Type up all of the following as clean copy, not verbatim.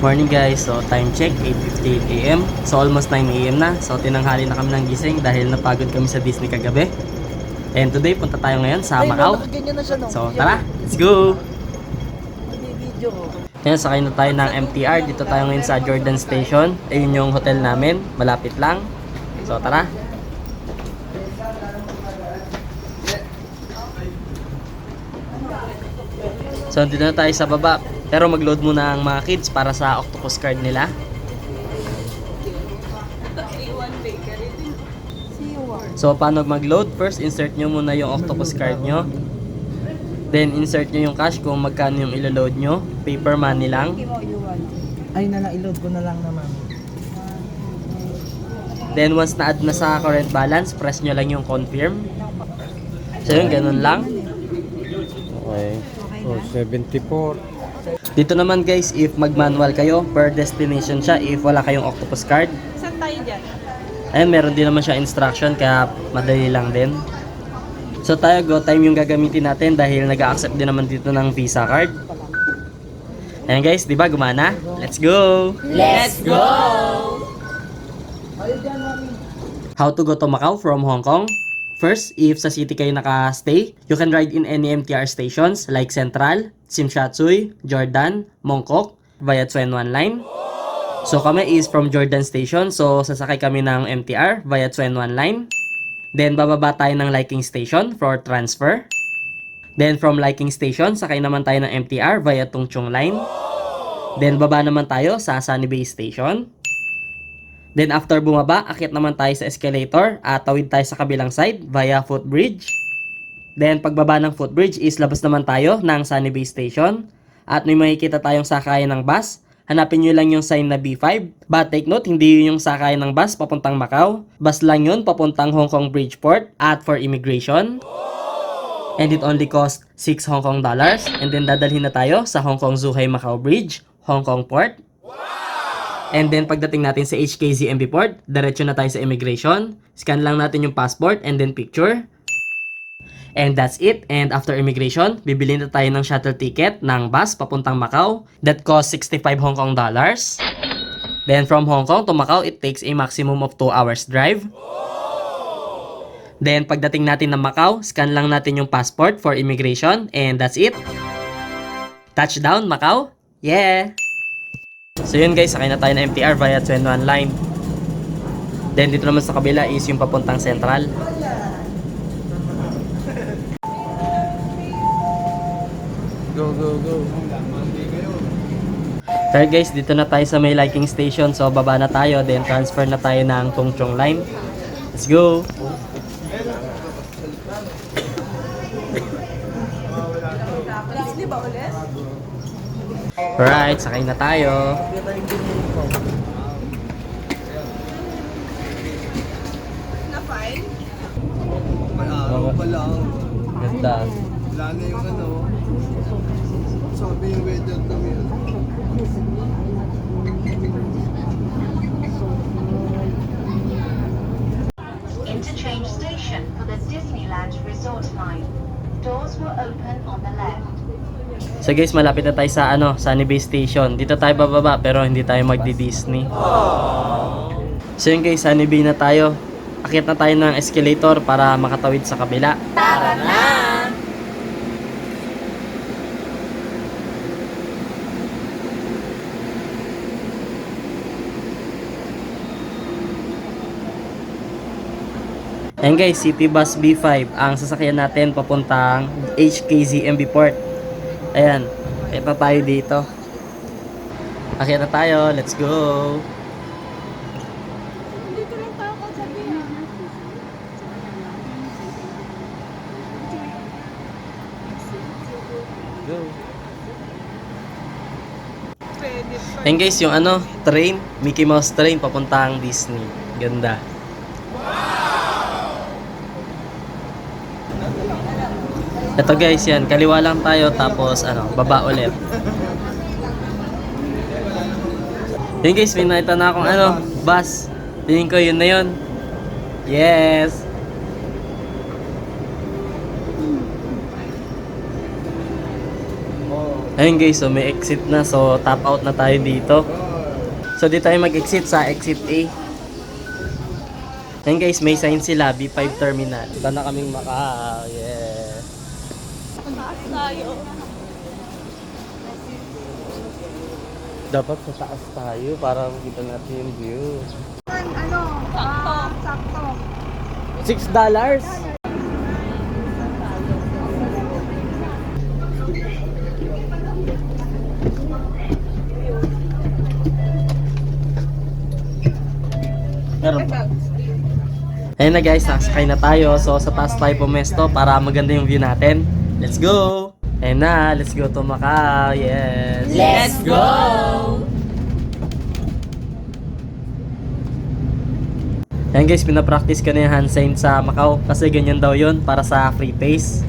Morning guys, so time check 8:58 AM. So almost 9 AM na. So tinanghali na kami ng gising dahil napagod kami sa Disney kagabi. And today punta tayo ngayon sa Macau. So tara, let's go! Ngayon sakay na tayo ng MTR. Dito tayo ngayon sa Jordan Station. Ayun yung hotel namin, malapit lang. So tara. So dito na tayo sa baba. Pero mag-load muna ang mga kids para sa octopus card nila. So paano mag-load? First insert nyo muna yung octopus card nyo. Then insert nyo yung cash kung magkano yung ilo-load nyo. Paper money lang. Ay na lang, i-load ko na lang naman. Then once na-add na sa current balance, press nyo lang yung confirm. So yun, ganun lang. Okay. Oh, 74. Dito naman guys, if mag-manual kayo, per destination siya if wala kayong octopus card. Saan tayo dyan? Ayun, meron din naman siya instruction kaya madali lang din. So tayo, go time yung gagamitin natin dahil nag-accept din naman dito ng Visa card. Ayan guys, di ba gumana? Let's go! Let's go! How to go to Macau from Hong Kong? First, if sa city kayo naka-stay, you can ride in any MTR stations like Central, Tsim Sha Tsui, Jordan, Mongkok, via Tsuen Wan Line. So kami is from Jordan Station, so sasakay kami ng MTR via Tsuen Wan Line. Then bababa tayo ng Liking Station for transfer. Then from Liking Station, sakay naman tayo ng MTR via Tung Chung Line. Then baba naman tayo sa Sunny Bay Station. Then after bumaba, akyat naman tayo sa escalator at tawid tayo sa kabilang side via footbridge. Then pagbaba ng footbridge is labas naman tayo ng Sunny Bay Station. At may makikita tayong sakayan ng bus. Hanapin nyo lang yung sign na B5. But take note, hindi yun yung sakayan ng bus papuntang Macau. Bus lang yun papuntang Hong Kong Bridgeport at for immigration. And it only cost 6 Hong Kong dollars. And then dadalhin na tayo sa Hong Kong Zhuhai Macau Bridge, Hong Kong Port. And then pagdating natin sa HKZMB Port, diretso na tayo sa immigration. Scan lang natin yung passport and then picture. And that's it. And after immigration, bibili na tayo ng shuttle ticket ng bus papuntang Macau. That costs 65 Hong Kong dollars. Then from Hong Kong to Macau, it takes a maximum of 2 hours drive. Then pagdating natin ng Macau, scan lang natin yung passport for immigration. And that's it. Touchdown, Macau! Yeah! So yun guys, sakay na tayo ng MTR via Tsuen Wan Line. Then dito naman sa kabila is yung papuntang Central. Go, go, go. So guys, dito na tayo sa may Liking Station. So baba na tayo, then transfer na tayo ng Tung Chung Line. Let's go! Disney ba ulit? Alright, sakay na tayo. Na-fine? Araw pa lang. Ganda. Wala na yung ano. Sabi yung weather kami. Interchange station for the Disneyland Resort line. Doors will open on the left. So guys, malapit na tayo sa Sunny Bay Station. Dito tayo bababa pero hindi tayo magdi-Disney. So yun guys, Sunny Bay na tayo. Akyat na tayo ng escalator para makatawid sa kabila. Tara na! Ayan guys, City Bus B5 ang sasakyan natin papuntang HKZMB Port. Ayan, akyat na tayo dito. Akyat na tayo, let's go! Dito lang tayo sabihin. Go! Pwede pa. Ayan guys, yung train, Mickey Mouse train papuntang Disney. Ganda. Ito guys, yan, kaliwa lang tayo tapos baba ulit. Yun guys, may nakita na akong bus. Tingin ko yun na yun. Yes! Ayun guys, so may exit na. So top out na tayo dito. So di tayo mag-exit sa exit A. Ayun guys, may sign sila, B5 terminal. Iba na kaming Macau. Yeah. Taas tayo. Dapat sa taas tayo para makita natin yung view. Sakto. $6? Meron pa. Ayun na guys, nakasakay na tayo. So sa taas tayo pumesto para maganda yung view natin. Let's go! Ayun na, let's go to Macau. Yes! Let's go! Ayun guys, pinapractice ko na yung hand sign sa Macau kasi ganyan daw yun para sa free taste.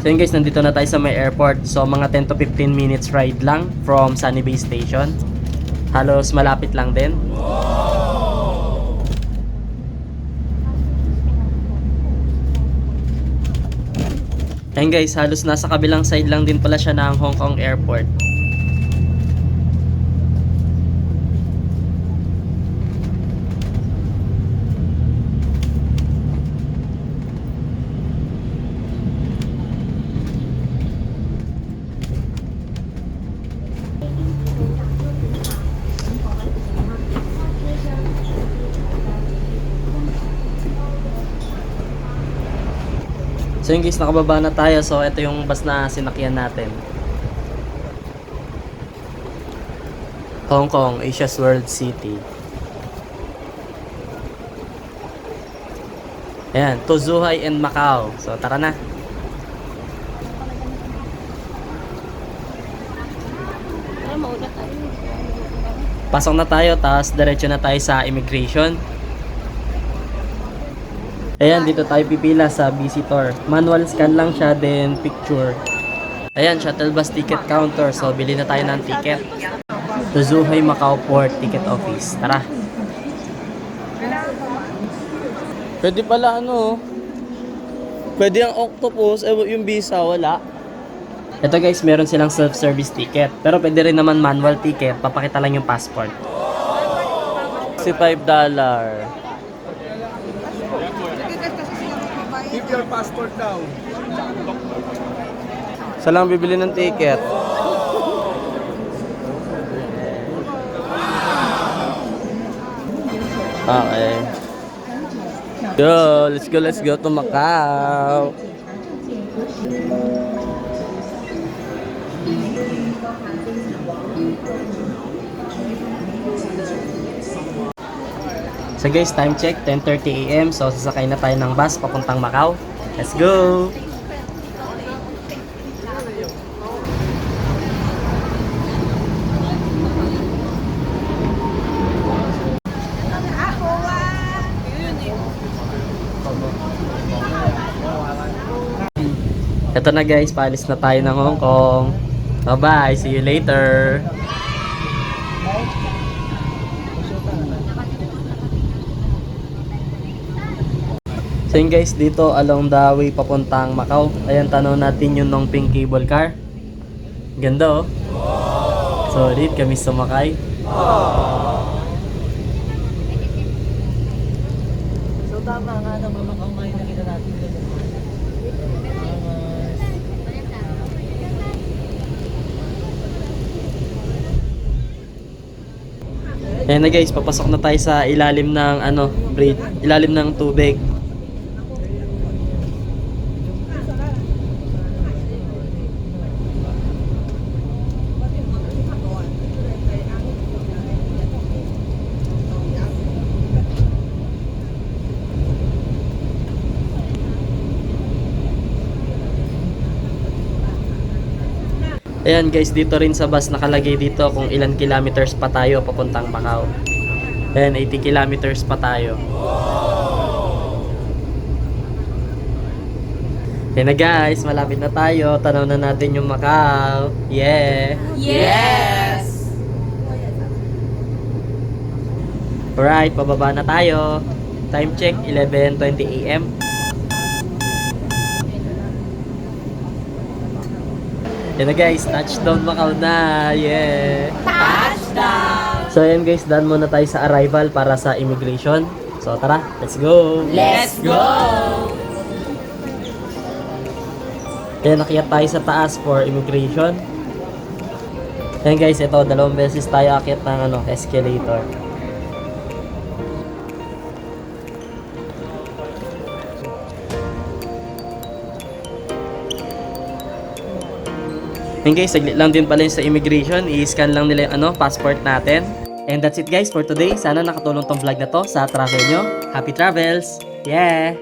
So yun guys, nandito na tayo sa may airport. So mga 10 to 15 minutes ride lang from Sunny Bay Station. Halos malapit lang din. Ayun guys, halos nasa kabilang side lang din pala siya ng Hong Kong Airport. So yun guys, nakababa na tayo. So ito yung bus na sinakyan natin. Hong Kong, Asia's World City. Ayan, to Zhuhai and Macau. So tara na. Tara, mauna tayo. Pasok na tayo, tapos diretso na tayo sa immigration. Ayan, dito tayo pipila sa visitor. Manual scan lang siya, then picture. Ayan, shuttle bus ticket counter. So, bili na tayo ng ticket. To Zhuhai Macau Port Ticket Office. Tara. Pwede pala ano. Pwede ang octopus. Yung visa, wala. Ito guys, meron silang self-service ticket. Pero pwede rin naman manual ticket. Papakita lang yung passport. $65. Keep your passport down. Isa lang bibili ng ticket. Okay. Yo, let's go to Macau. So guys, time check, 10:30 AM. So sasakay na tayo ng bus papuntang Macau. Let's go! Ito na guys, paalis na tayo ng Hong Kong. Bye-bye, see you later! So yun guys, dito along the way papuntang Macau. Ayan, tanaw natin yung nung pink cable car. Ganda oh. Solid, kami sumakay. So tama nga naman Macau ngayon nakita natin doon. Ayan na guys, papasok na tayo sa ilalim ng bridge, ilalim ng tubig. Ayan guys, dito rin sa bus nakalagay dito kung ilan kilometers pa tayo papuntang Macau. Ayan, 80 kilometers pa tayo. Yan na guys, malapit na tayo. Tanaw na natin yung Macau. Yeah! Yes! Alright, pababa na tayo. Time check, 11:20 AM. Yan na guys, touchdown Macau na. Yeah! Touchdown! So yan guys, done muna tayo sa arrival para sa immigration. So tara, let's go! Let's go! Kaya nakiat tayo sa taas for immigration. Yan guys, ito, 2 beses tayo akyat ng escalator. Yan guys, saglit lang din pala yun sa immigration. I-scan lang nila yung passport natin. And that's it guys for today. Sana nakatulong tong vlog na to sa travel nyo. Happy travels! Yeah!